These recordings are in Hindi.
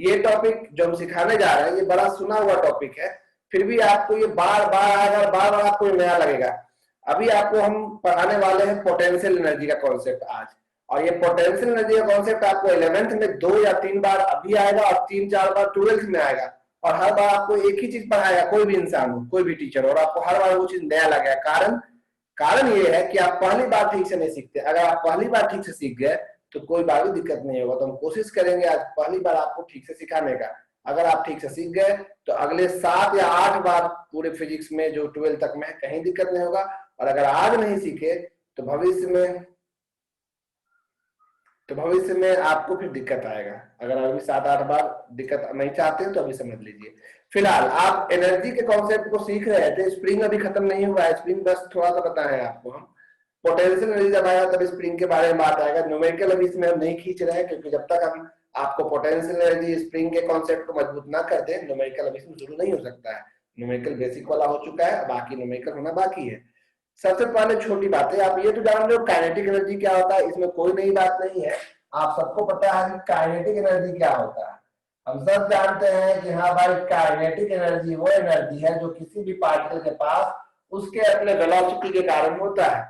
ये टॉपिक जो हम सिखाने जा रहे हैं ये बड़ा सुना हुआ टॉपिक है, फिर भी आपको ये बार बार आएगा, बार बार आपको नया लगेगा। अभी आपको हम पढ़ाने वाले हैं पोटेंशियल एनर्जी का कॉन्सेप्ट आज, और ये पोटेंशियल एनर्जी का कॉन्सेप्ट आपको 11th में 2 या 3 बार अभी आएगा और 3-4 बार 12th में आएगा, और हर बार आपको एक ही चीज पढ़ाएगा, कोई भी इंसान हो, कोई भी टीचर, और आपको हर बार वो चीज नया लगेगा। कारण ये है कि आप पहली बार ठीक से नहीं सीखते। अगर आप पहली बार ठीक से सीख गए तो कोई बार भी दिक्कत नहीं होगा। तो हम कोशिश करेंगे आज पहली बार आपको ठीक से सिखाने का। अगर आप ठीक से सीख गए तो अगले 7 या 8 बार पूरे फिजिक्स में जो 12 तक में है कहीं दिक्कत नहीं होगा। और अगर आज नहीं सीखे तो भविष्य में आपको फिर दिक्कत आएगा। अगर अभी 7-8 बार दिक्कत नहीं चाहते हैं तो अभी समझ लीजिए। फिलहाल आप एनर्जी के कॉन्सेप्ट को सीख रहे थे, स्प्रिंग अभी खत्म नहीं हुआ है, स्प्रिंग बस थोड़ा सा बताएं आपको हम। पोटेंशियल एनर्जी जब आएगा तब स्प्रिंग के बारे में बात आएगा। न्यूमेरिकल अभी इसमें हम नहीं खींच रहे हैं, क्योंकि जब तक हम आपको पोटेंशियल एनर्जी स्प्रिंग के कॉन्सेप्ट को मजबूत ना कर दे, न्यूमेरिकल अभी इसमें शुरू नहीं हो सकता है। न्यूमेरिकल बेसिक वाला हो चुका है, बाकी न्यूमेरिकल होना बाकी है। सबसे पहले छोटी बात है, आप ये तो जान रहे हो काइनेटिक एनर्जी क्या होता है, इसमें कोई नई बात नहीं है। आप सबको पता है कि काइनेटिक एनर्जी क्या होता है। हम सब जानते हैं कि हाँ भाई, काइनेटिक एनर्जी वो एनर्जी है जो किसी भी पार्टिकल के पास उसके अपने वेलोसिटी के कारण होता है।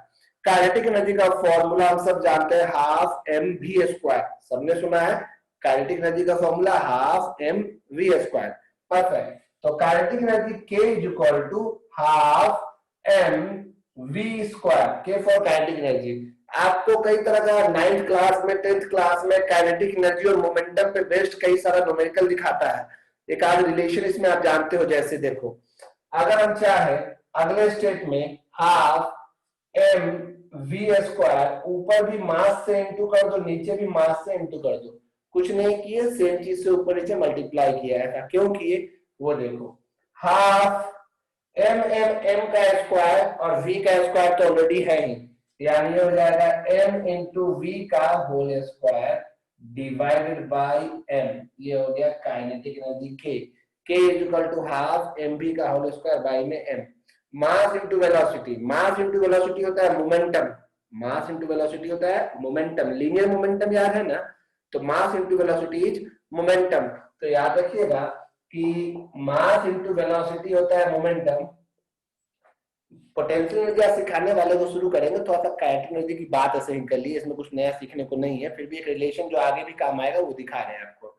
काइनेटिक एनर्जी का फॉर्मूला हम सब जानते हैं, हाफ एम वी स्क्वायर। सबने सुना है काइनेटिक एनर्जी का formula half M V square. Perfect. तो kinetic energy K is equal to half M V square, K for kinetic energy. आपको कई तरह का 9th क्लास में 10th क्लास में काइनेटिक एनर्जी और मोमेंटम पे बेस्ड कई सारा न्यूमेरिकल दिखाता है। एक आध रिलेशन इसमें आप जानते हो, जैसे देखो, अगर हम चाहे अगले स्टेट में हाफ एम वी स्क्वायर, ऊपर भी मास से इंटू कर दो, नीचे भी मास से इंटू कर दो, कुछ नहीं किए, सेम चीज से ऊपर नीचे मल्टीप्लाई किया है। क्यों किए वो देखो, हाफ एम का स्क्वायर और v का स्क्वायर तो ऑलरेडी है ही, यानी हो जाएगा m इंटू वी का whole square divided by m। ये हो गया kinetic energy k is equal to half M V का होल स्क्वायर बाय में m। Mass into velocity, mass into velocity होता है मोमेंटम, मास इंटू वेलोसिटी होता है मोमेंटम, लीनियर मोमेंटम याद है ना। तो मास इंटू वेलोसिटी इज मोमेंटम। तो याद रखिएगा कि मास इंटू वेलोसिटी होता है मोमेंटम। पोटेंशियल एनर्जी सिखाने वाले को शुरू करेंगे, थोड़ा सा काइनेटिक एनर्जी की बात ऐसे ही कर ली, इसमें कुछ नया सीखने को नहीं है, फिर भी एक रिलेशन जो आगे भी काम आएगा वो दिखा रहे हैं आपको।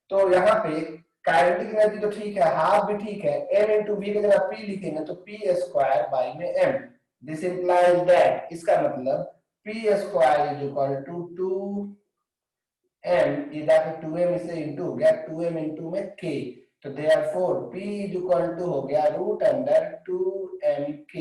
तो यहाँ पे काइनेटिक एनर्जी तो ठीक है, हाफ भी ठीक है, m इंटू वी की जगह p लिखेंगे तो p स्क्वायर बाई में m। दिस इंप्लाइज दैट, इसका मतलब p square is equal to 2m, इधर 2m से इंटू हो गया 2m इंटू में k, तो therefore p is equal to हो गया रूट अंडर 2mk।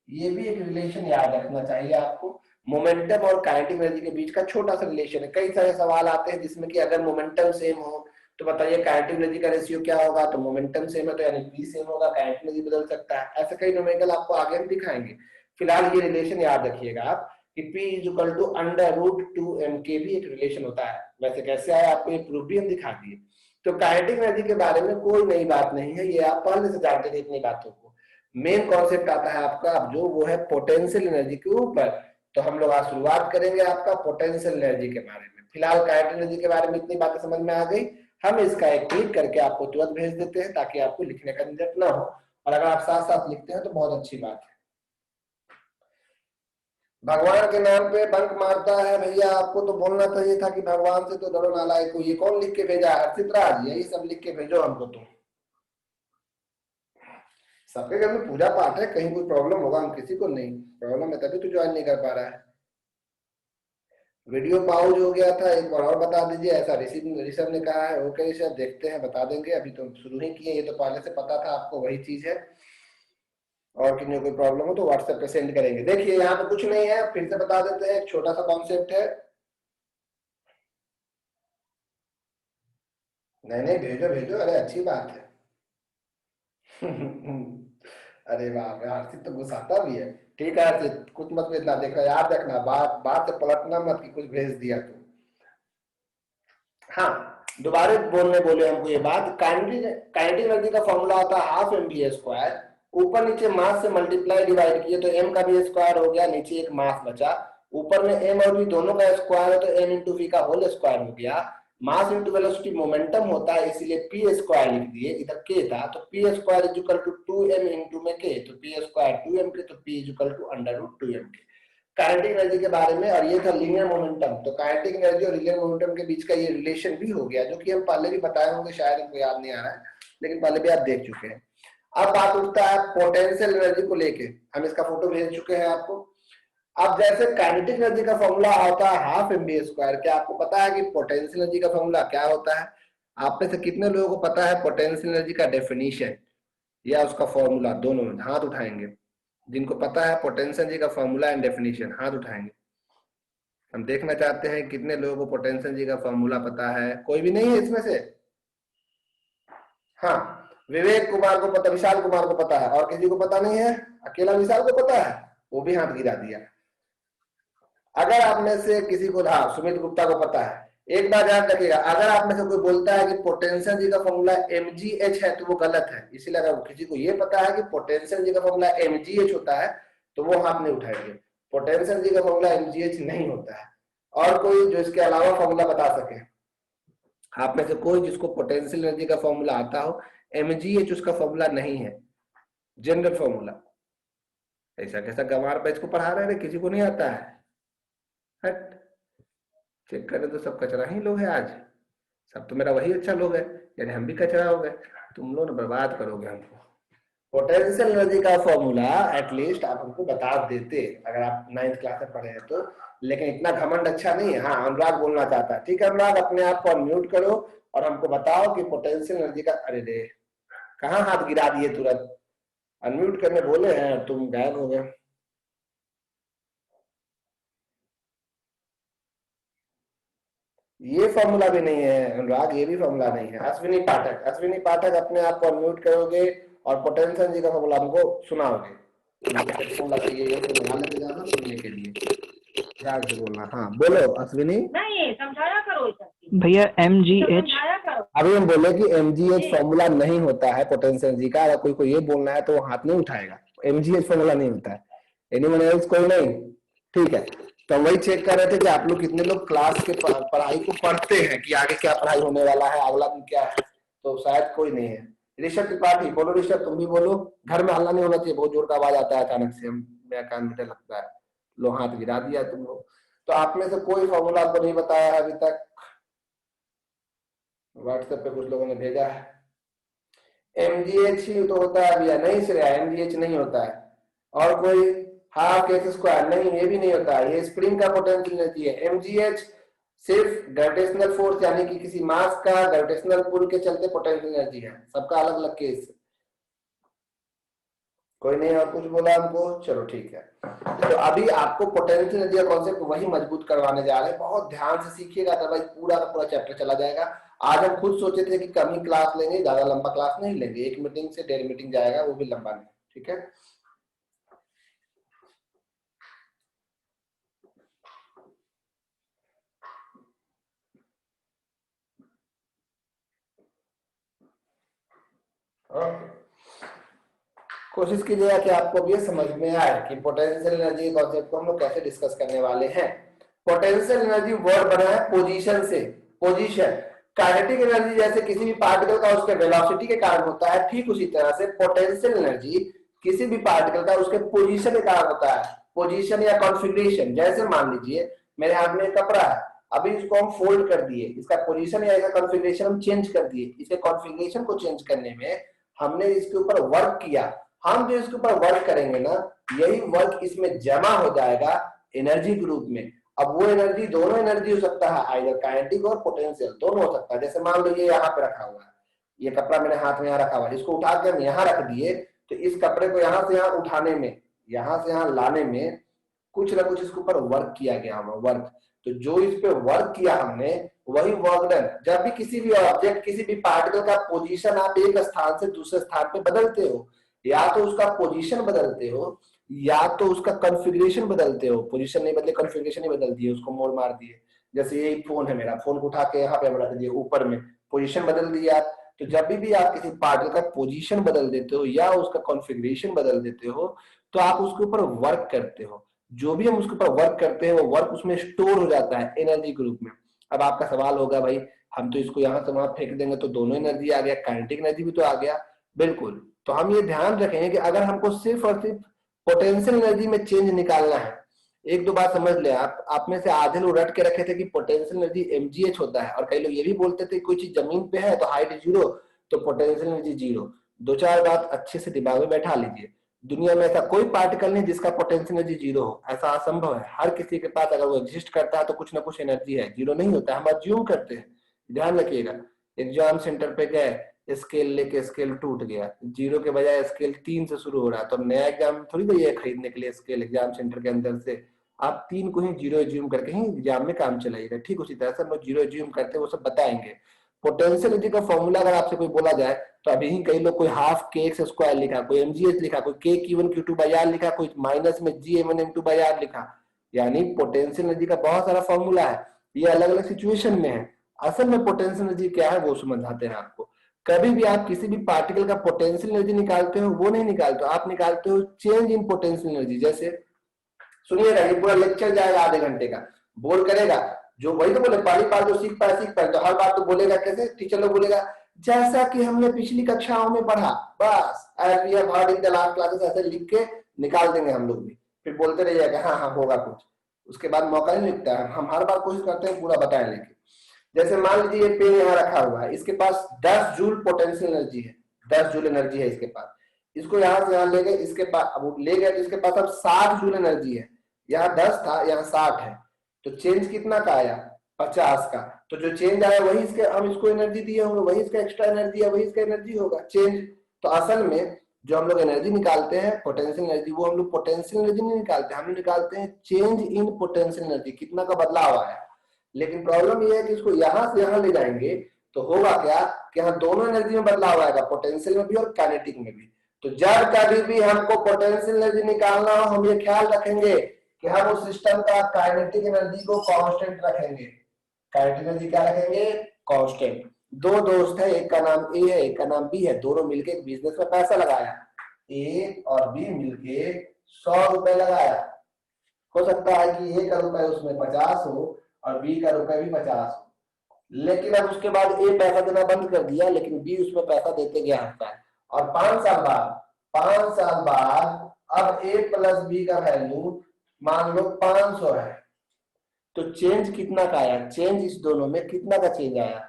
ये भी एक रिलेशन याद रखना चाहिए आपको, मोमेंटम और काइनेटिक एनर्जी के बीच का छोटा सा रिलेशन है। कई सारे सवाल आते हैं जिसमें कि अगर मोमेंटम सेम हो तो बताइए काइनेटिक एनर्जी का रेशियो क्या होगा, तो मोमेंटम सेम है तो यानी p सेम होगा, काइनेटिक एनर्जी बदल सकता है। ऐसे कई न्यूमेरिकल आपको आगे भी दिखाएंगे। फिलहाल ये रिलेशन याद रखिएगा आप कि p is equal to under root 2mk भी एक रिलेशन होता है। वैसे कैसे आया आपको ये प्रूफ भी हम दिखा दिए। तो काइनेटिक एनर्जी के बारे में कोई नई बात नहीं है, ये आप पहले से जानते थे इतनी बातों को। मेन कॉन्सेप्ट आता है आपका अब जो वो है पोटेंशियल एनर्जी के ऊपर। तो हम लोग आज शुरुआत करेंगे आपका पोटेंशियल एनर्जी के बारे में। फिलहाल काइनेटिक एनर्जी के बारे में इतनी बातें समझ में आ गई, हम इसका एक क्लिक करके आपको तुरंत भेज देते हैं ताकि आपको लिखने का झंझट ना हो, और अगर आप साथ साथ लिखते हैं तो बहुत अच्छी बात है। भगवान के नाम पे बंक मारता है भैया, आपको तो बोलना चाहिए था कि भगवान से तो डरो नालायक को। ये कौन लिख के भेजा? हर्षित राज, यही सब लिख के भेजो हमको। तो सबके घर में पूजा पाठ है, कहीं कोई प्रॉब्लम होगा? हम किसी को नहीं प्रॉब्लम है, तभी तो ज्वाइन नहीं कर पा रहा है। वीडियो पाउज हो गया था, एक बार और बता दीजिए, ऐसा ऋषभ ने कहा है। ओके ऋषभ, देखते हैं, बता देंगे, अभी तो शुरू ही किए, ये तो पहले से पता था आपको, वही चीज है। और किसी कोई प्रॉब्लम हो तो व्हाट्सएप पे सेंड करेंगे। देखिए यहाँ पे कुछ नहीं है, फिर से बता देते हैं, एक छोटा सा कॉन्सेप्ट है। नहीं भेजो भेजो, अरे अच्छी बात है। अरे बाप रे, हर्षित तो गुस्साता भी है। ठीक है हर्षित, कुछ मत भेजना, देखना याद रखना, बात से पलटना मत कि कुछ भेज दिया तो। हाँ, दोबारा बोलने बोले हमको ये बात, काइनेटिक एनर्जी का फॉर्मूला होता है हाफ एम वी स्क्वायर, ऊपर नीचे मास से मल्टीप्लाई डिवाइड किए तो m का भी स्क्वायर हो गया, नीचे एक मास बचा, ऊपर में m और v दोनों का स्क्वायर है तो m इंटू वी का होल स्क्वायर हो गया, मास इंटू वेलोसिटी मोमेंटम होता है, इसीलिए पी स्क्वायर लिख दिए, इधर के था तो P square is equal to 2m into में के, तो पी स्क्वायर 2m के, तो P is equal to under root 2m K. Kinetic energy के बारे में, और ये था लीनियर मोमेंटम, तो काइनेटिक एनर्जी और लीनियर मोमेंटम के बीच का ये रिलेशन भी हो गया, जो कि हम पहले भी बताए होंगे, शायद हमको याद नहीं आ रहा है, लेकिन पहले भी आप देख चुके हैं। अब बात उठता है पोटेंशियल एनर्जी को लेके, हम इसका फोटो भेज चुके हैं आपको। अब जैसे काइनेटिक एनर्जी का फॉर्मूला होता है हाफ एम बी स्क्वायर, क्या आपको पता है कि पोटेंशियल एनर्जी का फॉर्मूला क्या होता है? आप में से कितने लोगों को पता है पोटेंशियल एनर्जी का डेफिनेशन या उसका फॉर्मूला? दोनों हाथ उठाएंगे जिनको पता है पोटेंशियल एनर्जी का फॉर्मूला एंड डेफिनेशन, हाथ उठाएंगे। हम देखना चाहते हैं कितने लोगों को पोटेंशियल एनर्जी का फॉर्मूला पता है। कोई भी नहीं है इसमें से? हाँ, विवेक कुमार को पता, विशाल कुमार को पता है, और किसी को पता नहीं है? अकेला विशाल को पता है, वो भी हाथ गिरा दिया। अगर आप में से किसी को, हाँ सुमित गुप्ता को पता है। एक बार याद रखिएगा, अगर आप में से कोई बोलता है कि पोटेंशियल एनर्जी का फॉर्मूला mgh है तो वो गलत है। इसीलिए अगर किसी को ये पता है कि पोटेंशियल एनर्जी का फॉर्मूला mgh होता है तो वो हाथ नहीं उठाएंगे। पोटेंशियल एनर्जी का फॉर्मूला mgh नहीं होता है। और कोई जो इसके अलावा फॉर्मूला बता सके? आप में से कोई जिसको पोटेंशियल एनर्जी का फॉर्मूला आता हो, mgh उसका फॉर्मूला नहीं है, जनरल फॉर्मूला। ऐसा कैसा गंवार बैच को पढ़ा रहे हैं, किसी को नहीं आता है? हट, चेक करें तो सब कचरा ही लोग हैं आज। सब तो मेरा वही अच्छा लोग है, यानी हम भी कचरा हो गए। तुम लोग बर्बाद करोगे हमको। पोटेंशियल एनर्जी का फॉर्मूला एटलीस्ट आप हमको बता देते अगर आप 9th क्लास में पढ़े हैं तो, लेकिन इतना घमंड अच्छा नहीं है। हाँ, अनुराग बोलना चाहता है। ठीक है अनुराग, अपने आप को अनम्यूट करो और हमको बताओ कि पोटेंशियल एनर्जी का, अरे रे कहाँ हाथ गिरा दिए तुरंत, अनम्यूट करने बोले हैं तुम गायब हो गए। ये फॉर्मूला भी नहीं है अनुराग, ये भी फॉर्मूला नहीं है। अश्विनी पाठक, अश्विनी पाठक अपने आप को अनम्यूट करोगे और पोटेंशियल एनर्जी का फॉर्मूला हमको सुनाओगे। हेडफोन लगाइए ये तो ध्यान लेके जाना सुनने के लिए, ध्यान से बोलना। हाँ बोलो अश्विनी। नहीं समझाया करो भैया mgh। अभी हम बोले कि mgh फॉर्मूला नहीं होता है पोटेंशियल एनर्जी का। अगर कोई को ये बोलना है तो वो हाथ नहीं उठाएगा, mgh फॉर्मूला नहीं होता है। Anyone else? कोई नहीं? ठीक है, तो हम वही चेक कर रहे थे कि आप लोग कितने लोग क्लास के पढ़ाई को पढ़ते हैं कि आगे क्या पढ़ाई होने वाला है, अगला दिन क्या है। तो शायद कोई नहीं है। ऋषभ त्रिपाठी, बोलो ऋषभ, तुम भी बोलो। घर में हल्ला नहीं होना चाहिए, बहुत जोर का आवाज आता है अचानक से, हम मेरा कान में डर लगता है। लो हाथ गिरा दिया तुम लोग। तो आप में से कोई फॉर्मूला आपको नहीं बताया है अभी तक? व्हाट्सएप पे कुछ लोगों ने भेजा है। mgh ही तो होता है भैया, नहीं श्रेया mgh नहीं होता है। और कोई? हाफ एक्स स्क्वायर, नहीं ये भी नहीं होता है, ये स्प्रिंग का पोटेंशियल एनर्जी है। mgh सिर्फ ग्रेविटेशनल फोर्स यानी कि किसी मास का ग्रेविटेशनल पुल के चलते पोटेंशियल एनर्जी है, सबका अलग अलग केस। कोई नहीं और कुछ बोला हमको? चलो ठीक है। तो अभी आपको पोटेंशियल एनर्जी का कॉन्सेप्ट वही मजबूत करवाने जा रहे हैं। बहुत ध्यान से सीखिएगा, अदरवाइज पूरा का पूरा चैप्टर चला जाएगा। आज हम खुद सोचे थे कि कम ही क्लास लेंगे, ज्यादा लंबा क्लास नहीं लेंगे, 1 मीटिंग से 1.5 मीटिंग जाएगा, वो भी लंबा नहीं। ठीक है, कोशिश कीजिएगा कि आपको भी समझ में आए कि पोटेंशियल एनर्जी कॉन्सेप्ट को हम लोग कैसे डिस्कस करने वाले हैं। पोटेंशियल एनर्जी वर्ड बना है पोजीशन से, पोजीशन। काइनेटिक एनर्जी जैसे किसी भी पार्टिकल का उसके वेलोसिटी के कारण होता है, ठीक उसी तरह से पोटेंशियल एनर्जी किसी भी पार्टिकल का उसके पोजीशन के कारण होता है। पोजीशन या कॉन्फ़िगरेशन, जैसे मान लीजिए मेरे हाथ में कपड़ा है, अभी इसको हम फोल्ड कर दिए, इसका पोजीशन या इसका कॉन्फ़िगरेशन हम चेंज कर दिए। इसके कॉन्फ़िगरेशन को चेंज करने में हमने इसके ऊपर वर्क किया। हम जो इसके ऊपर वर्क करेंगे ना, यही वर्क इसमें जमा हो जाएगा एनर्जी के रूप में। अब वो एनर्जी, दोनों एनर्जी हो सकता है, आइदर काइनेटिक और पोटेंशियल, दोनों हो सकता है। जैसे मान लो ये यहाँ पे रखा हुआ है, ये कपड़ा मेरे हाथ में यहाँ रखा हुआ है, इसको उठा के हम यहाँ रख दिए, तो इस कपड़े को यहाँ से यहाँ उठाने में, यहाँ से यहाँ लाने में कुछ ना कुछ इसके ऊपर वर्क किया गया होगा, वर्क। तो जो इस पे वर्क किया हमने, वही वर्क डन। जब भी किसी भी ऑब्जेक्ट, किसी भी पार्टिकल का पोजीशन आप एक स्थान से दूसरे स्थान पे बदलते हो, या तो उसका पोजीशन बदलते हो या तो उसका कॉन्फ़िगरेशन बदलते हो। पोजीशन नहीं बदले, कॉन्फ़िगरेशन ही बदल दिए, उसको मोड़ मार दिए। जैसे ये फोन है मेरा, फोन को उठा के यहाँ पे रख दिए ऊपर में, पोजीशन बदल दिया। तो जब भी आप किसी पार्टिकल का पोजीशन बदल देते हो या उसका कॉन्फ़िगरेशन बदल देते हो, तो आप उसके ऊपर वर्क करते हो। जो भी हम उसके ऊपर वर्क करते हैं वो वर्क उसमें स्टोर हो जाता है एनर्जी के रूप में। अब आपका सवाल होगा भाई हम तो इसको यहाँ से वहां फेंक देंगे तो दोनों एनर्जी आ गया, काइनेटिक एनर्जी भी तो आ गया। बिल्कुल, तो हम ये ध्यान रखेंगे कि अगर हमको सिर्फ और सिर्फ पोटेंशियल एनर्जी में चेंज निकालना है, एक दो बात समझ ले आप में से आधे लोग रट के रखे थे कि पोटेंशियल एनर्जी mgh होता है, और कई लोग ये भी बोलते थे कोई चीज जमीन पे है तो हाइट 0 तो पोटेंशियल एनर्जी 0। दो चार बात अच्छे से दिमाग में बैठा लीजिए, दुनिया में ऐसा कोई पार्टिकल नहीं जिसका पोटेंशियल एनर्जी 0 हो, ऐसा असंभव है। हर किसी के पास अगर वो एग्जिस्ट करता है तो कुछ ना कुछ एनर्जी है, 0 नहीं होता है, हम अज्यूम करते हैं। ध्यान रखिएगा, एग्जाम सेंटर पे गए, स्केल लेके स्केल टूट गया, 0 के बजाय स्केल 3 से शुरू हो रहा है, तो नया एग्जाम थोड़ी गई है खरीदने के लिए स्केल एग्जाम सेंटर के अंदर से, आप 3 को ही 0 एज्यूम करके ही एग्जाम में काम चलाइएगा। ठीक उसी तरह से हम लोग 0 एज्यूम करते हैं, वो सब बताएंगे। पोटेंशियल एनर्जी का फॉर्मूला अगर आपसे कोई बोला जाए तो अभी ही कई लोग कोई हाफ के एक्स स्क्वायर लिखा, कोई mgh लिखा, कोई k q1 q2 by r लिखा, कोई माइनस में gm1 m2 बाई r लिखा, यानी पोटेंशियल एनर्जी का बहुत सारा फॉर्मूला है, ये अलग अलग सिचुएशन में है। असल में पोटेंशियल एनर्जी क्या है वो समझाते हैं आपको। कभी भी आप किसी भी पार्टिकल का पोटेंशियल एनर्जी निकालते हो वो नहीं निकालते हो, आप निकालते हो चेंज इन पोटेंशियल एनर्जी। जैसे सुनिएगा, ये पूरा लेक्चर जाएगा आधे घंटे का, बोल करेगा जो, वही तो बोले पहली बार जो सीख पाए तो हर बार तो बोलेगा कैसे, टीचर लोग बोलेगा जैसा कि हमने पिछली कक्षाओं में पढ़ा, बस as we have heard in the last classes, ऐसे लिख के निकाल देंगे हम लोग भी, फिर बोलते रहिएगा हाँ हाँ होगा कुछ, उसके बाद मौका नहीं मिलता है। हम हर बार कोशिश करते हैं पूरा बताएं, लेकिन जैसे मान लीजिए ये पेन यहाँ रखा हुआ है, इसके पास 10 जूल पोटेंशियल एनर्जी है, 10 जूल एनर्जी है इसके पास, इसको यहाँ से यहाँ ले गए, इसके पास अब ले गए तो इसके पास अब 60 जूल एनर्जी है, यहाँ 10 था यहाँ 60 है, तो चेंज कितना का आया, 50 का। तो जो चेंज आया वही इसके, हम इसको एनर्जी दिए होंगे, वही इसका एक्स्ट्रा एनर्जी है, वही इसका एनर्जी होगा चेंज। तो असल में जो हम लोग एनर्जी निकालते हैं पोटेंशियल एनर्जी, वो हम लोग पोटेंशियल एनर्जी नहीं निकालते, हम लोग निकालते हैं चेंज इन पोटेंशियल एनर्जी, कितना का बदलाव आया। लेकिन प्रॉब्लम ये है कि इसको यहां से यहां ले जाएंगे तो होगा क्या कि यहाँ दोनों एनर्जी में बदलाव आएगा, पोटेंशियल में भी और काइनेटिक में भी। तो जब कभी भी हमको पोटेंशियल एनर्जी निकालना हो, हम ये ख्याल रखेंगे कि हम उस सिस्टम का काइनेटिक एनर्जी को कांस्टेंट रखेंगे। काइनेटिक एनर्जी क्या रखेंगे, कांस्टेंट। दो दोस्त है, एक का नाम ए है एक का नाम बी है, दोनों मिलके एक बिजनेस में पैसा लगाया, ए और बी मिलके 100 रुपए लगाया। हो सकता है कि ए का रुपए उसमें 50 हो और बी का रुपए भी 50 हो, लेकिन अब उसके बाद ए पैसा देना बंद कर दिया, लेकिन बी उसमें पैसा देते गया हफ्ता है, और 5 साल बाद अब ए प्लस बी का वैल्यू मान लो 500 है। तो चेंज कितना का आया, चेंज इस दोनों में कितना का चेंज आया,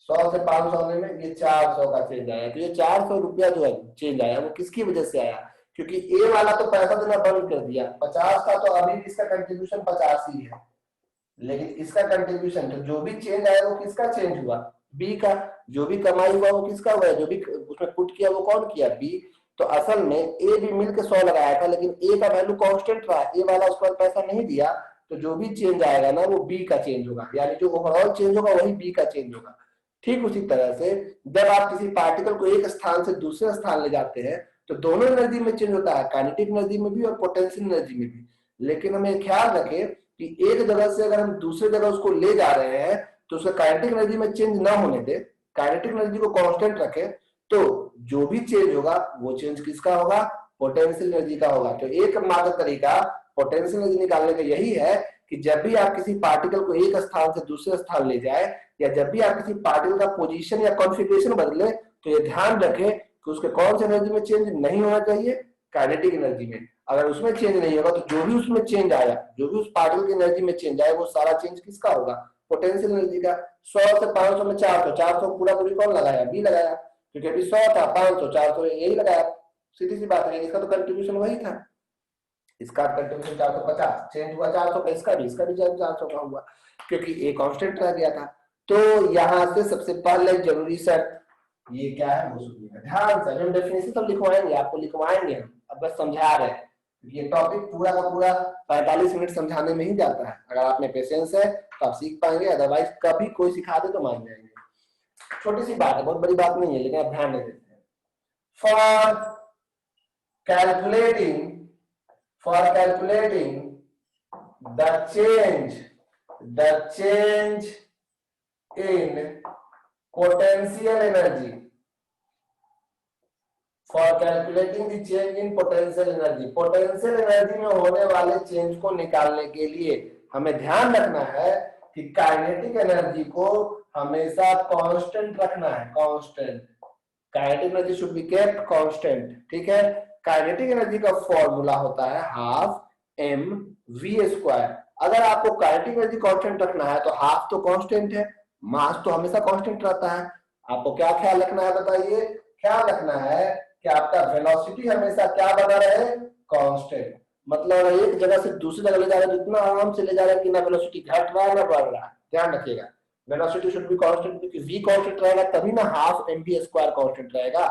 100 से 500 होने में ये 400 का चेंज आया। तो ये 400 रुपया जो है चेंज आया वो किसकी वजह से आया, क्योंकि ए वाला तो पैसा देना बंद कर दिया, 50 का तो अभी इसका कंट्रीब्यूशन 50 ही है, लेकिन इसका कंट्रीब्यूशन तो जो भी चेंज आया वो किसका चेंज हुआ, बी का। जो भी कमाई हुआ वो किसका हुआ, जो भी उसमें पुट किया वो कौन किया, बी। तो असल में ए भी मिलकर 100 लगाया था, लेकिन ए का वैल्यू कांस्टेंट रहा, ए वाला उसके बाद पैसा नहीं दिया, तो जो भी चेंज आएगा ना वो बी का चेंज होगा, यानी जो ओवरऑल चेंज होगा वही बी का चेंज होगा। ठीक उसी तरह से जब आप किसी पार्टिकल को एक स्थान से दूसरे स्थान ले जाते हैं तो दोनों एनर्जी में चेंज होता है, काइनेटिक एनर्जी में भी और पोटेंशियल एनर्जी में भी। लेकिन हमें ख्याल रखें कि एक जगह से अगर हम दूसरे जगह उसको ले जा रहे हैं तो उसका काइनेटिक एनर्जी में चेंज ना होने दे, काइनेटिक एनर्जी को कांस्टेंट रखें, तो जो भी चेंज होगा वो चेंज किसका होगा, पोटेंशियल एनर्जी का होगा। तो एकमात्र तरीका पोटेंशियल एनर्जी निकालने का यही है कि जब भी आप किसी पार्टिकल को एक स्थान से दूसरे स्थान ले जाए, या जब भी आप किसी पार्टिकल का पोजीशन या कॉन्फ़िगरेशन बदले, तो ये ध्यान रखें कि उसके कौन सी एनर्जी में चेंज नहीं होना चाहिए, काइनेटिक एनर्जी में। अगर उसमें चेंज नहीं होगा तो जो भी उसमें चेंज आया, जो भी उस पार्टिकल की एनर्जी में चेंज आया, वो सारा चेंज किसका होगा, पोटेंशियल एनर्जी का। 100 से 500 में 400 पूरा पूरी कौन लगाया, बी लगाया, क्योंकि अभी 100 था, 500 400 यही लगाया, सीधी सी बात है, इसका तो कंट्रीब्यूशन वही था, इसका कंट्रीब्यूशन 450, चेंज हुआ 400 का, इसका भी 400 का हुआ, क्योंकि ए कांस्टेंट रह गया था। तो यहां से सबसे पहले जरूरी शर्त ये क्या है वो सुनिएगा ध्यान से, हम डेफिनेशन तो लिखवाएंगे, आपको लिखवाएंगे हम, अब बस समझा रहे हैं, ये टॉपिक पूरा का पूरा 45 मिनट समझाने में ही जाता है। अगर आप में पेशेंस है तो आप सीख पाएंगे, अदरवाइज कभी कोई सिखा दे तो मान जाएंगे। छोटी सी बात है, बहुत बड़ी बात नहीं है, लेकिन आप ध्यान नहीं देते हैं। For calculating the change in potential energy, for calculating the change in potential energy, potential energy में होने वाले चेंज को निकालने के लिए हमें ध्यान रखना है कि काइनेटिक एनर्जी को हमेशा कांस्टेंट रखना है, constant. Kinetic energy should be kept constant, ठीक है। काइनेटिक एनर्जी का फॉर्मूला होता है हाफ एम वी स्क्वायर। अगर आपको काइनेटिक एनर्जी कांस्टेंट रखना है तो हाफ तो कांस्टेंट है, मास तो हमेशा कांस्टेंट रहता है। आपको क्या ख्याल रखना है बताइए? ख्याल रखना है कि आपका वेलोसिटी हमेशा क्या बना रहे? कांस्टेंट। मतलब एक जगह से दूसरी जगह ले जा रहे हैं, इतना आराम से ले जा रहे हैं कि ना वेलोसिटी घट रहा है ना बढ़ रहा है। ध्यान रखिएगा, वेलोसिटी शुड बी कांस्टेंट, क्योंकि v कांस्टेंट रहेगा तभी ना half M V square constant रहेगा।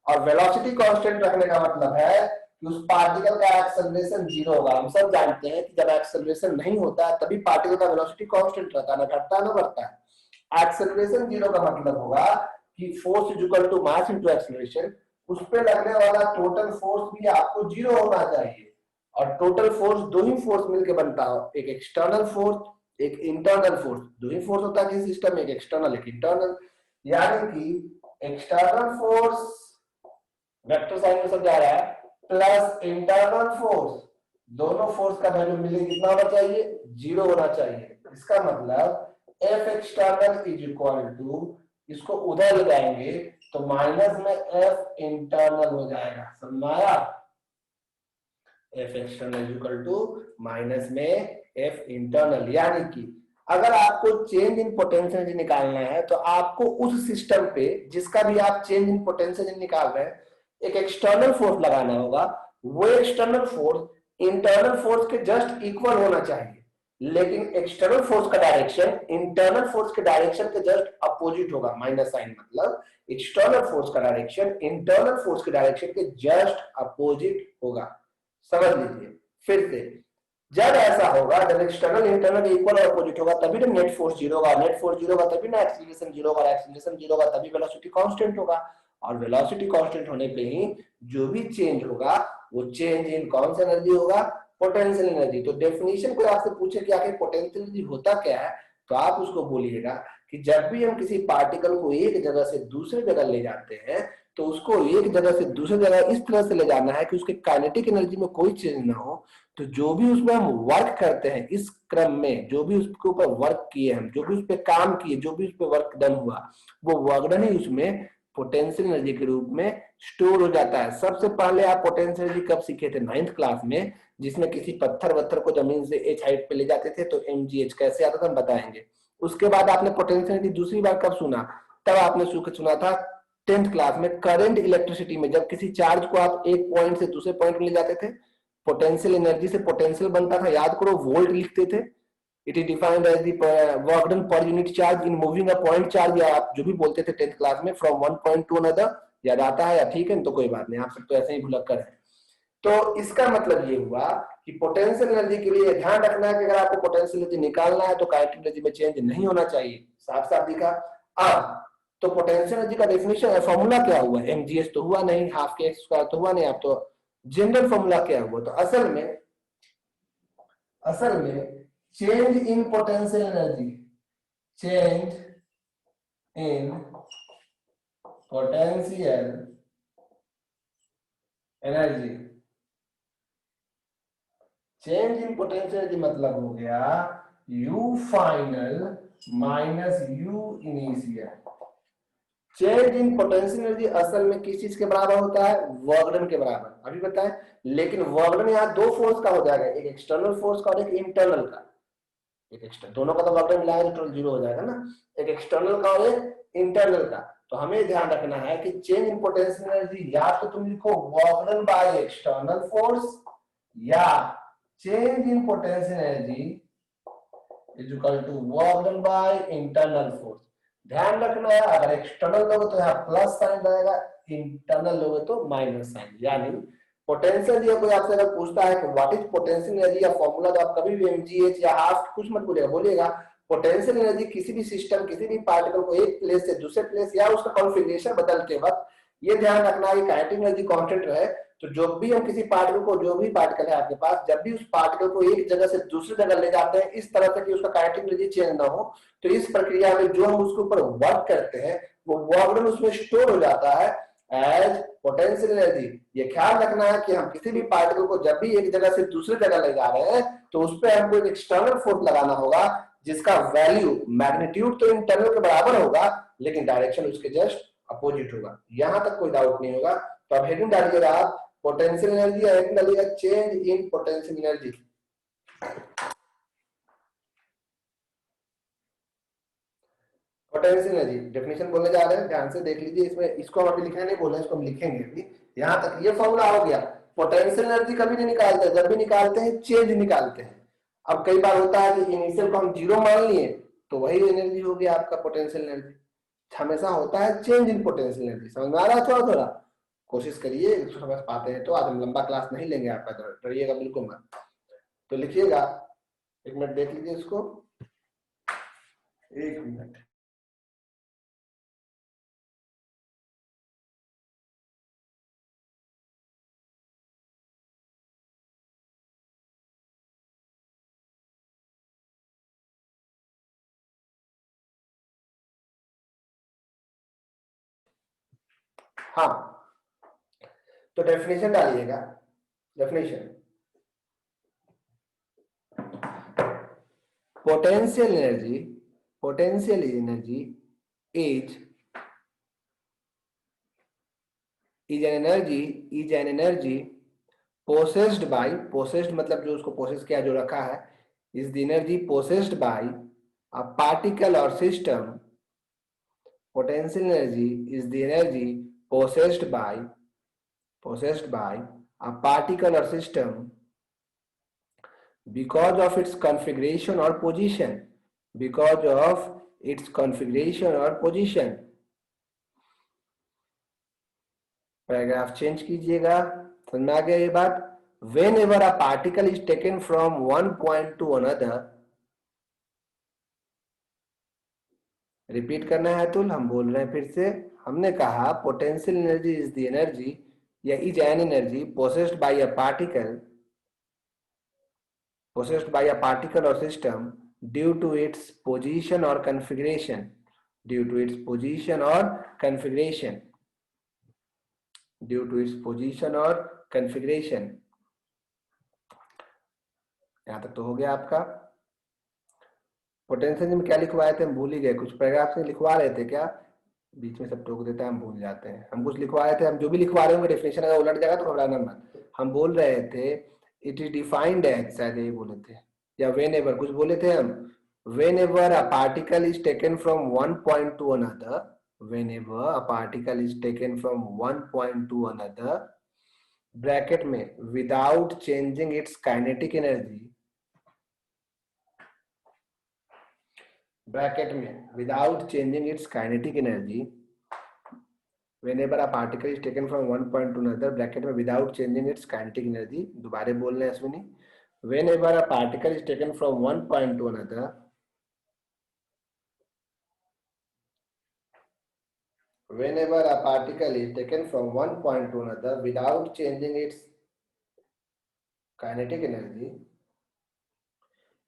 और वेलोसिटी कांस्टेंट रखने का मतलब है कि उस पार्टिकल का एक्सेलरेशन जीरो होगा। हम सब जानते हैं कि जब एक्सेलरेशन नहीं होता है तभी पार्टिकल का वेलोसिटी कांस्टेंट रहता है, ना घटता है ना बढ़ता है। एक्सेलरेशन जीरो का मतलब होगा कि force is equal to mass into acceleration, उस पे लगने वाला टोटल फोर्स भी आपको जीरो होना चाहिए। और टोटल फोर्स दो ही फोर्स मिलकर बनता है, एक एक्सटर्नल फोर्स एक इंटरनल फोर्स। दो ही फोर्स होता है किसी सिस्टम में, एक एक्सटर्नल एक इंटरनल। यानी कि एक्सटर्नल फोर्स वेक्टर साइन में सब जा रहा है प्लस इंटरनल फोर्स, दोनों फोर्स का वैल्यू मिले कितना होना चाहिए? जीरो होना चाहिए। इसका मतलब F external is equal to, इसको उधर ले जाएंगे तो माइनस में एफ इंटरनल हो जाएगा, समझाया? F external equal to minus में एफ इंटरनल। यानी कि अगर आपको चेंज इन पोटेंशियल एनर्जी निकालना है तो आपको उस सिस्टम पे जिसका भी आप चेंज इन पोटेंशियल एनर्जी निकाल रहे हैं एक एक्सटर्नल फोर्स लगाना होगा। वो एक्सटर्नल फोर्स इंटरनल फोर्स के जस्ट इक्वल होना चाहिए, लेकिन एक्सटर्नल फोर्स का डायरेक्शन इंटरनल फोर्स के डायरेक्शन के जस्ट अपोजिट होगा। माइनस साइन मतलब एक्सटर्नल फोर्स का डायरेक्शन इंटरनल फोर्स के डायरेक्शन के जस्ट अपोजिट होगा। समझ लीजिए फिर से, जब ऐसा होगा, जब एक्सटर्नल इंटरनल इक्वल और अपोजिट होगा तभी ना नेट फोर्स जीरो होगा, नेट फोर्स जीरो होगा तभी ना एक्सीलरेशन जीरो होगा, एक्सीलरेशन जीरो होगा तभी वेलोसिटी कांस्टेंट होगा। और वेलोसिटी कांस्टेंट होने पे ही जो भी चेंज होगा वो चेंज इन कौन सा एनर्जी होगा? Potential energy. तो डेफिनेशन कोई आपसे पूछे कि आखिर पोटेंशियल एनर्जी होता क्या है, तो आप उसको बोलिएगा कि जब भी हम किसी पार्टिकल को एक जगह से दूसरी जगह ले जाते हैं तो उसको एक जगह से दूसरी जगह इस तरह से ले जाना है कि उसके काइनेटिक एनर्जी में कोई चेंज ना हो। तो जो भी उसमें हम वर्क करते हैं इस क्रम में, जो भी उसके ऊपर वर्क किए हम, जो भी उस पर काम किए, जो भी उस पर वर्क डन हुआ, वो वर्क डन ही उसमें पोटेंशियल एनर्जी के रूप में स्टोर हो जाता है। सबसे पहले आप पोटेंशियल एनर्जी कब सीखे थे? 9th क्लास में, जिसमें किसी पत्थर वत्थर को जमीन से h हाइट पे ले जाते थे तो mgh कैसे आता था हम बताएंगे। उसके बाद आपने पोटेंशियल एनर्जी दूसरी बार कब सुना? तब आपने सुना था 10th क्लास में करंट इलेक्ट्रिसिटी में, जब किसी चार्ज को आप एक पॉइंट से दूसरे पॉइंट में ले जाते थे, पोटेंशियल एनर्जी से पोटेंशियल बनता था, याद करो, वोल्ट लिखते थे। It is defined as the work done per unit charge in moving a point charge, या आप जो भी बोलते थे 10th क्लास में, from one point to another. याद आता है या? ठीक है, तो कोई बात नहीं, आप सब तो ऐसे ही भुलक्कर है। तो इसका मतलब ये हुआ कि पोटेंशियल एनर्जी के लिए ध्यान रखना है कि अगर आपको पोटेंशियल एनर्जी निकालना है तो काइनेटिक एनर्जी में चेंज नहीं होना चाहिए। साफ साफ दिखा। अब तो पोटेंशियल एनर्जी का डेफिनेशन फॉर्मूला क्या हुआ? mgh तो हुआ नहीं, हाफ के एक्स स्क्वायर तो हुआ नहीं। आप तो जनरल फॉर्मूला क्या हुआ? तो असल में change in potential energy, change in potential energy, change in potential energy मतलब हो गया U final minus U initial. Change in potential energy असल में किस चीज के बराबर होता है? वर्क डन के बराबर, अभी बताएं। लेकिन वर्क डन यहाँ दो फोर्स का हो जाएगा, एक एक्सटर्नल फोर्स का और एक इंटरनल का। एक एक्सटर्नल, दोनों का तो वर्क डन मिलाएगा तो जीरो हो जाएगा ना, एक एक्सटर्नल का और एक इंटरनल का। तो हमें ध्यान रखना है कि चेंज इन पोटेंशियल एनर्जी या तो तुम लिखो work done by external force, या change in potential energy is equal to work done by internal force. ध्यान रखना है, अगर एक्सटर्नल लोगे तो यहाँ प्लस साइन रहेगा, इंटरनल लोगे तो माइनस साइन। यानी पोटेंशियल, ये कोई आपसे अगर पूछता है कि व्हाट इज पोटेंशियल एनर्जी या फॉर्मूला, तो आप कभी भी mgh या हाफ कुछ मत बोलिएगा, बोलिएगा पोटेंशियल एनर्जी किसी भी सिस्टम, किसी भी पार्टिकल को एक प्लेस से दूसरे प्लेस या उसका कॉन्फ़िगरेशन बदलते वक्त ये ध्यान रखना है कि काइनेटिक एनर्जी कांस्टेंट रहे। तो जो भी हम किसी पार्टिकल को, जो भी पार्टिकल है आपके पास, जब भी उस पार्टिकल को एक जगह से दूसरी जगह ले जाते हैं इस तरह से कि उसका काइनेटिक एनर्जी चेंज ना हो, तो इस प्रक्रिया में जो हम उसके ऊपर वर्क करते हैं वो वर्क डन उसमें स्टोर हो जाता है एज पोटेंशियल एनर्जी। ये ख्याल रखना है कि हम किसी भी पार्टिकल को जब भी एक जगह से दूसरी जगह ले जा रहे हैं तो उस पर हमको एक एक्सटर्नल फोर्स लगाना होगा जिसका वैल्यू मैग्नीट्यूड तो इंटरवल के बराबर होगा लेकिन डायरेक्शन उसके जस्ट अपोजिट होगा। यहां तक कोई डाउट नहीं होगा। तो अब हेडिंग डालिएगा आप पोटेंशियल एनर्जी, या हेडिंग डालिएगा change in potential energy. Potential energy definition बोलने जा रहे हैं, ध्यान से देख लीजिए। इसमें इसको हम अभी लिखने नहीं बोल रहे हैं, इसको हम लिखेंगे अभी। यहां तक ये फॉर्मूला हो गया। पोटेंशियल एनर्जी कभी नहीं निकालते, जब भी निकालते हैं चेंज निकालते हैं। अब कई बार होता है कि इनिशियल को हम जीरो मान लिए तो वही एनर्जी हो गया आपका पोटेंशियल एनर्जी। हमेशा होता है चेंज इन पोटेंशियल एनर्जी। समझ में आ रहा है? थोड़ा थोड़ा कोशिश करिए, समझ पाते हैं तो। आज हम लंबा क्लास नहीं लेंगे आपका, डरिएगा बिल्कुल मत। तो लिखिएगा, एक मिनट देख लीजिए इसको, एक मिनट। हाँ, तो डेफिनेशन डालिएगा। Definition, potential energy, potential energy is an energy possessed by, possessed मतलब जो उसको पोसेस किया, जो रखा है, is the energy possessed by a particle और system. Potential energy is the energy possessed by a particle or system because of its configuration or position, because of its configuration or position। Paragraph change कीजिएगा, समझ में आ गया ये बात? whenever a particle is taken from one point to another, repeat करना है अतुल, हम बोल रहे हैं फिर से। हमने कहा potential energy is the energy या is an energy possessed by a particle, possessed by a particle or system due to its position or configuration, due to its position or configuration, due to its position or configuration। यहां तक तो हो गया आपका। पोटेंशियल में क्या लिखवाए थे, हम भूल ही गए। कुछ पैराग्राफ से लिखवा रहे थे क्या? बीच में सब टोक देता है, हम भूल जाते हैं। हम कुछ लिखवाए थे, हम जो भी लिखवा रहे होंगे डेफिनेशन अगर उलट जाएगा तो घबराना मत। हम बोल रहे थे इट इज डिफाइंड एज, शायद यही बोले थे, या whenever कुछ बोले थे हम। whenever a particle is taken from one point to another, whenever a particle is taken from one point to another, bracket में without changing its kinetic energy, bracket में without changing its kinetic energy, whenever a particle is taken from one point to another, bracket में without changing its kinetic energy। दोबारा बोल रहे हैं Ashwini, whenever a particle is taken from one point to another, whenever a particle is taken from one point to another without changing its kinetic energy।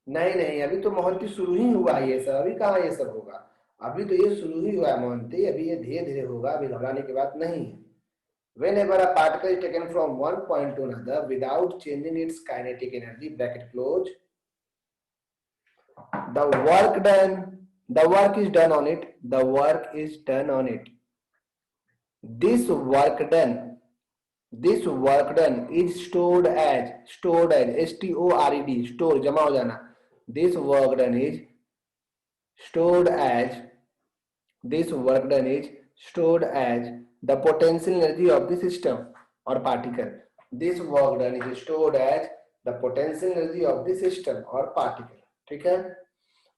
नहीं, अभी तो मोहंती शुरू ही हुआ ये सब, अभी कहाँ ये सब होगा? अभी तो ये शुरू ही हुआ है मोहंती, अभी ये धीरे धीरे होगा, अभी घबराने की बात नहीं है। whenever a particle is taken from one point to another without changing its kinetic energy, bracket close, the work is done on it, the work is done on it, this work done is stored as stored, store जमा हो जाना, this work done is stored as the potential energy of the system or particle। this work done is stored as the potential energy of the system or particle। ठीक है,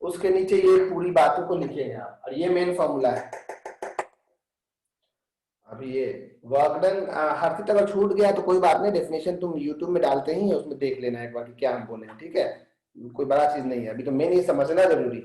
उसके नीचे ये पूरी बातों को लिखेंगे आप, और ये मेन फॉर्मूला है। अभी ये वर्क डन हर अगर छूट गया तो कोई बात नहीं, डेफिनेशन तुम यूट्यूब में डालते ही, उसमें देख लेना एक बार कि क्या हम बोले हैं। ठीक है, कोई बड़ा चीज नहीं है, अभी तो मेन ये समझना जरूरी।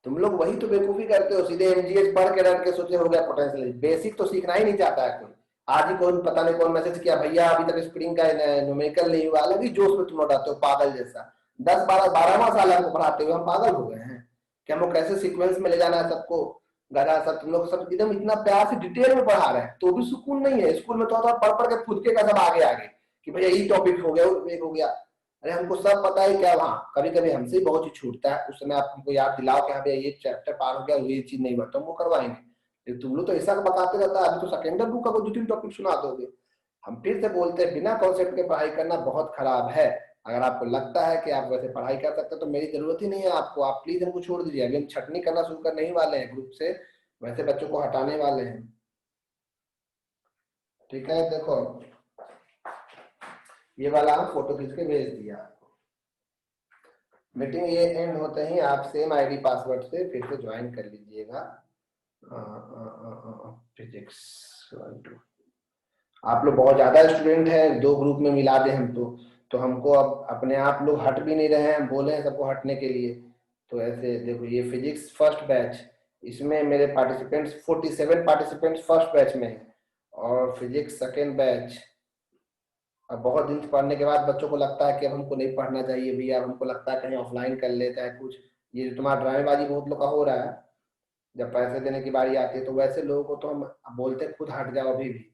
तुम लोग वही तो बेवकूफी करते हो, सीधे एमजीएच पढ़ के रख के सोचे हो गया पोटेंशियल। बेसिक तो सीखना ही नहीं चाहता है कोई। आज ही कौन पता नहीं कौन मैसेज किया, भैया अभी तक स्प्रिंग का न्यूमेरिकल नहीं हुआ, अलग ही जोश में तुम उड़ाते हो पागल जैसा। 10-12वां साल हमको पढ़ाते हुए हम पागल हो गए हैं कि हमको कैसे सीक्वेंस में ले जाना है सबको। गधा सब तुम लोग सब एकदम इतना प्यार से डिटेल में पढ़ा रहे हैं तो भी सुकून नहीं है। स्कूल में तो पढ़ पढ़ के फुदके का सब आगे आगे कि भैया यही टॉपिक हो गया, एक हो गया। अरे हमको सब पता है क्या, वहाँ कभी कभी हमसे ही बहुत चीज छूटता है, उस समय आप हमको याद दिलाओ कि हाँ भैया ये चैप्टर पार हो गया, ये चीज नहीं हुआ, तो हम वो करवाएंगे। लेकिन तुम लोग तो ऐसा बताते रहता है, अभी तो सेकेंडर बुक का कोई 2-3 टॉपिक सुना दोगे। हम फिर से बोलते हैं बिना कॉन्सेप्ट के पढ़ाई करना बहुत खराब है। अगर आपको लगता है कि आप वैसे पढ़ाई कर सकते हो तो मेरी जरूरत ही नहीं है आपको, आप प्लीज हमको छोड़ दीजिए। अभी हम छटनी करना शुरू करने ही वाले हैं ग्रुप से, वैसे बच्चों को हटाने वाले हैं। ठीक है, देखो ये वाला हम फोटो खींच के भेज दिया। मीटिंग ये एंड होते ही आप सेम आईडी पासवर्ड से फिर से ज्वाइन कर लीजिएगा। फिजिक्स 1 2। आप लोग बहुत ज्यादा स्टूडेंट हैं, 2 ग्रुप में मिला दे हम तो हमको अब अपने आप लोग हट भी नहीं रहे हैं, बोले हैं सबको हटने के लिए। तो ऐसे देखो ये फिजिक्स फर्स्ट बैच, इसमें मेरे पार्टिसिपेंट्स 47 पार्टिसिपेंट्स फर्स्ट बैच में हैं, और फिजिक्स सेकेंड बैच। अब बहुत दिन से पढ़ने के बाद बच्चों को लगता है कि अब हमको नहीं पढ़ना चाहिए भैया, अब हमको लगता है कहीं ऑफलाइन कर लेता है कुछ। ये जो तुम्हारा ड्रामेबाजी बहुत लोग का हो रहा है, जब पैसे देने की बारी आती है तो वैसे लोगों को तो हम बोलते खुद हट जाओ अभी भी।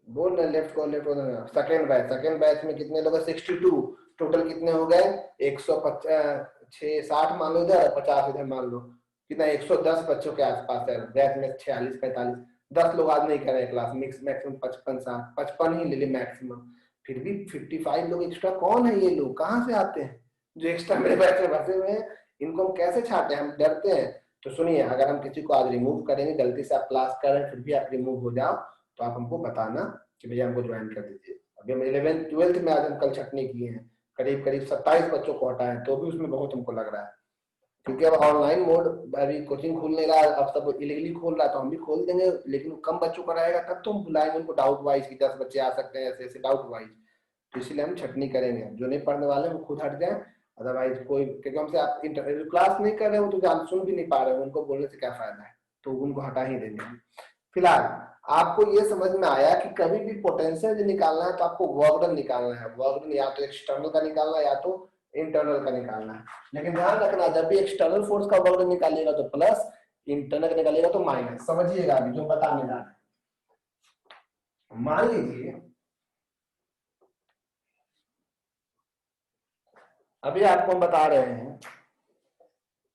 बोल रहे लेफ्ट को लेफ्ट को। सेकेंड बैच में कितने लोग हैं? 62। टोटल कितने हो गए? 160 मान लो इधर, 50 इधर मान लो, कितना 110 बच्चों के आसपास है। बैच में 46-45 10 लोग आज नहीं कर रहे क्लास, मिक्स मैक्सिमम 55 ही ले ले मैक्सिमम। फिर भी 55 लोग एक्स्ट्रा कौन है? ये लोग कहाँ से आते हैं जो एक्स्ट्रा मेरे बैच में बसे हुए हैं? इनको हम कैसे छाटे? हम डरते हैं। तो सुनिए, अगर हम किसी को आज रिमूव करेंगे, गलती से आप क्लास कर रहे हैं फिर भी आप रिमूव हो जाओ, तो आप हमको बताना कि भैया हमको ज्वाइन कर दीजिए। अभी हम 11th-12th में आज हम कल छटनी किए हैं, करीब करीब 27 बच्चों को हटाए, तो भी उसमें बहुत हमको लग रहा है। क्योंकि अब ऑनलाइन मोड, अभी कोचिंग खुल नहीं रहा, अब सब इलीगली खोल रहा है, तो हम भी खोल देंगे, लेकिन कम बच्चों का रहेगा तब तो हम बुलाएंगे उनको डाउट वाइज कि 10 बच्चे आ सकते हैं, ऐसे ऐसे डाउट वाइज। तो इसलिए हम छटनी करेंगे, जो नहीं पढ़ने वाले वो खुद हट जाए। अदरवाइज कोई, क्योंकि हमसे आप क्लास नहीं कर रहे हो तो जान सुन भी नहीं पा रहे हो, उनको बोलने से क्या फायदा है, तो उनको हटा ही देंगे। फिलहाल आपको ये समझ में आया कि कभी भी पोटेंशियल निकालना है तो आपको वर्क डन निकालना है। वर्क डन या तो एक्सटर्नल का निकालना है या तो इंटरनल का निकालना है। लेकिन ध्यान रखना, जब भी एक्सटर्नल फोर्स का वर्क डन निकालिएगा तो प्लस, इंटरनल का निकालिएगा तो माइनस। समझिएगा अभी जो बताने जा रहे हैं। मान लीजिए अभी आपको हम बता रहे हैं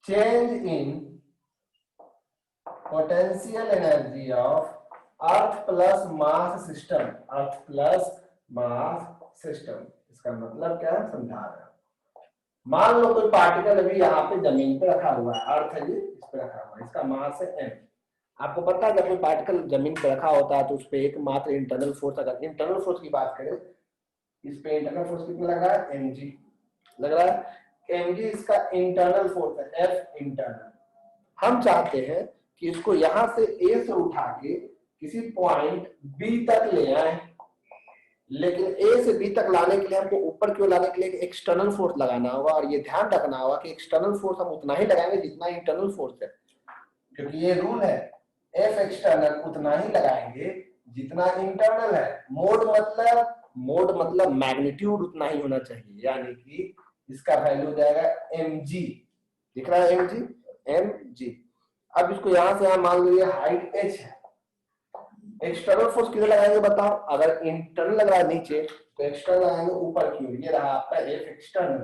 change in potential energy of earth plus mass system. Earth plus mass system, इसका मतलब क्या है समझा रहे हैं। मान लो कोई पार्टिकल अभी यहाँ पे जमीन पे रखा हुआ है, अर्थ है ये, इस पे रखा हुआ है, इसका मास है m। आपको पता है जब कोई पार्टिकल जमीन पे रखा होता है तो उस पे एकमात्र इंटरनल फोर्स, अगर इंटरनल फोर्स की बात करें, इस पे इंटरनल फोर्स कितना लग रहा है? mg लग रहा है। mg इसका इंटरनल फोर्स है, F इंटरनल। हम चाहते हैं कि इसको यहां से A से उठा के किसी पॉइंट B तक ले आए, लेकिन A से B तक लाने के लिए हमको ऊपर क्यों लाने के लिए एक्सटर्नल फोर्स लगाना होगा। और ये ध्यान रखना होगा कि एक्सटर्नल फोर्स हम उतना ही लगाएंगे जितना इंटरनल फोर्स है, क्योंकि ये रूल है, F एक्सटर्नल उतना ही लगाएंगे जितना इंटरनल है। मोड मतलब मैग्नीट्यूड उतना ही होना चाहिए, यानी कि इसका वैल्यू हो जाएगा mg। दिख रहा है mg। अब इसको यहां से मान लीजिए हाइट h है, एक्सटर्नल फोर्स किधर लगाएंगे बताओ? अगर इंटरनल लग रहा है नीचे तो एक्सटर्नल लगाएंगे ऊपर की ओर। ये रहा आपका F एक्सटर्नल,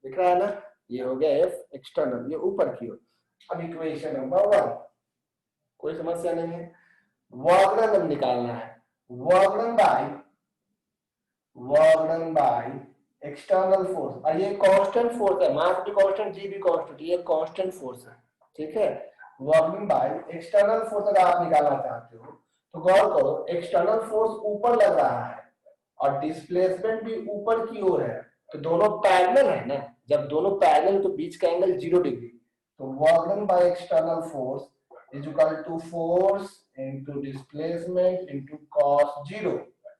दिख रहा है ना, ये हो गया F एक्सटर्नल, ये ऊपर की ओर। अब इक्वेशन नंबर 1, कोई समस्या नहीं है। वर्क डन निकालना है, work done by external force, और ये कांस्टेंट फोर्स है, मास भी कांस्टेंट, जी भी कांस्टेंट, ये कांस्टेंट फोर्स है। ठीक है, work done by external force अगर आप निकालना चाहते हो तो गौर करो, एक्सटर्नल फोर्स ऊपर लग रहा है और डिस्प्लेसमेंट भी ऊपर की ओर है, तो दोनों पैरेलल है ना। जब दोनों पैरेलल तो बीच का एंगल 0 डिग्री। तो work done by external force is equal to force into displacement into cos 0।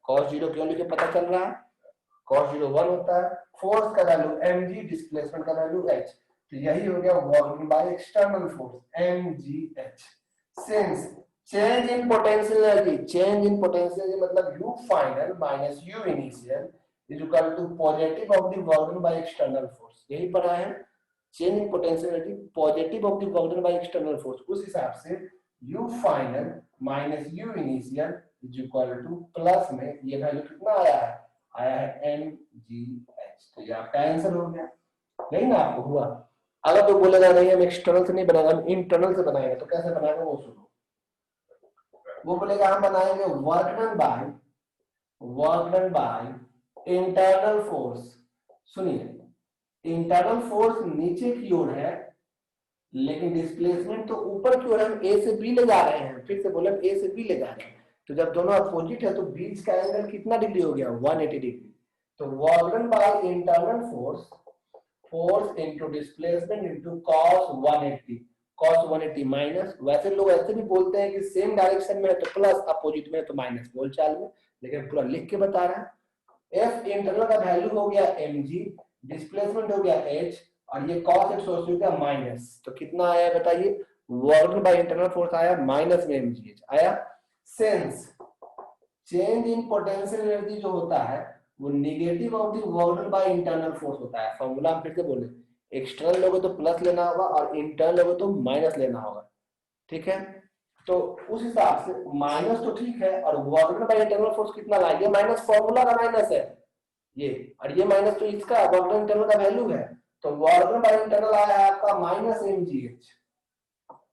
cos 0 क्यों लिखे पता चल रहा है? cos 0 1 होता है, फोर्स का वैल्यू mg, डिस्प्लेसमेंट का वैल्यू h। तो यही हो गया work done by external force mgh। Since change in potential energy मतलब U final minus U initial is equal to positive of the work done by external force. यही पढ़ा है, change in potential energy positive of the work done by external force. उस हिसाब से U final minus U initial is equal to plus में ये वैल्यू कितना आया है? आया है mgh। तो ये आपका आंसर हो गया। नहीं ना आपको हुआ। अगर तो बोलेगा नहीं हम एक्सटर्नल से नहीं बनाएंगे, हम इंटरनल से बनाएंगे, तो कैसे बनाएंगे वो सुनो। वो बोलेगा हम बनाएंगे work done by internal force. सुनिए, इंटरनल फोर्स नीचे की ओर है लेकिन डिस्प्लेसमेंट तो ऊपर की ओर, हम ए से बी ले जा रहे हैं। फिर से बोले ए से बी ले जा रहे हैं, तो जब दोनों अपोजिट है तो बीच का एंगल कितना डिग्री हो गया, 180 डिग्री। तो work done by internal force into displacement into cos 180 minus, वैसे लोग ऐसे भी बोलते हैं कि सेम डायरेक्शन में है तो प्लस, अपोजिट में है तो माइनस, बोलचाल में, लेकिन पूरा लिख के बता रहा है। एफ इंटरनल का वैल्यू हो गया mg, डिस्प्लेसमेंट हो गया h, और ये cos 180 का माइनस, तो कितना आया बताइए, वर्क बाय इंटरनल फोर्स आया माइनस में mgh आया। Sense change in potential energy जो होता है वो negative of the work by internal force होता है। फॉर्मूला हम फिर से बोले, एक्सटर्नल लोगे तो प्लस लेना होगा और इंटरनल लोगे तो माइनस लेना होगा, ठीक है। तो उस हिसाब से माइनस तो ठीक है, और वर्क बाय इंटरनल फोर्स कितना लाएंगे, माइनस फॉर्मूला का माइनस है ये, और ये माइनस तो इसका वर्क इंटरनल का वैल्यू है, तो वर्क बाय इंटरनल आया है आपका माइनस mgh,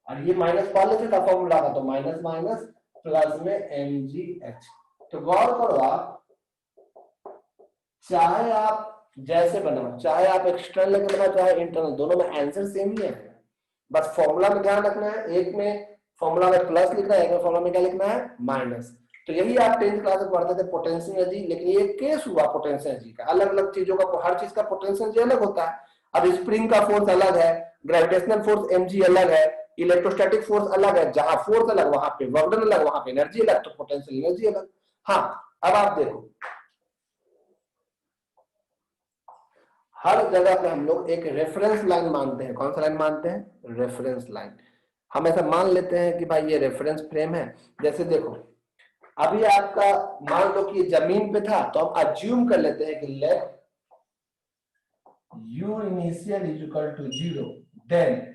और ये माइनस पहले से था फॉर्मूला का, तो माइनस माइनस प्लस में mgh। तो गौर करो आप, चाहे आप जैसे बनाओ, चाहे आप एक्सटर्नल लेके बनाओ चाहे इंटरनल, दोनों में आंसर सेम ही है। बस फॉर्मूला में ध्यान रखना है, एक में फॉर्मूला में प्लस लिखना है, एक में फॉर्मूला में क्या लिखना है, माइनस। तो यही आप 10th क्लास में पढ़ते थे पोटेंशियल एनर्जी, लेकिन ये केस हुआ पोटेंशियल एनर्जी का, अलग अलग चीजों का, हर चीज का पोटेंशियल एनर्जी अलग होता है। अब स्प्रिंग का फोर्स अलग है, ग्रेविटेशनल फोर्स mg अलग है, इलेक्ट्रोस्टैटिक फोर्स अलग है, जहां फोर्स अलग वहां पे वर्क डन अलग, वहां पे एनर्जी अलग, तो पोटेंशियल एनर्जी अलग। हाँ, अब आप देखो, हर जगह पे हम लोग एक रेफरेंस लाइन मानते हैं। कौन सा लाइन मानते हैं, रेफरेंस लाइन। हम ऐसा मान लेते हैं कि भाई ये रेफरेंस फ्रेम है। जैसे देखो, अभी आपका मान लो कि जमीन पे था, तो हम अज्यूम कर लेते हैं कि let u initial is equal to 0, then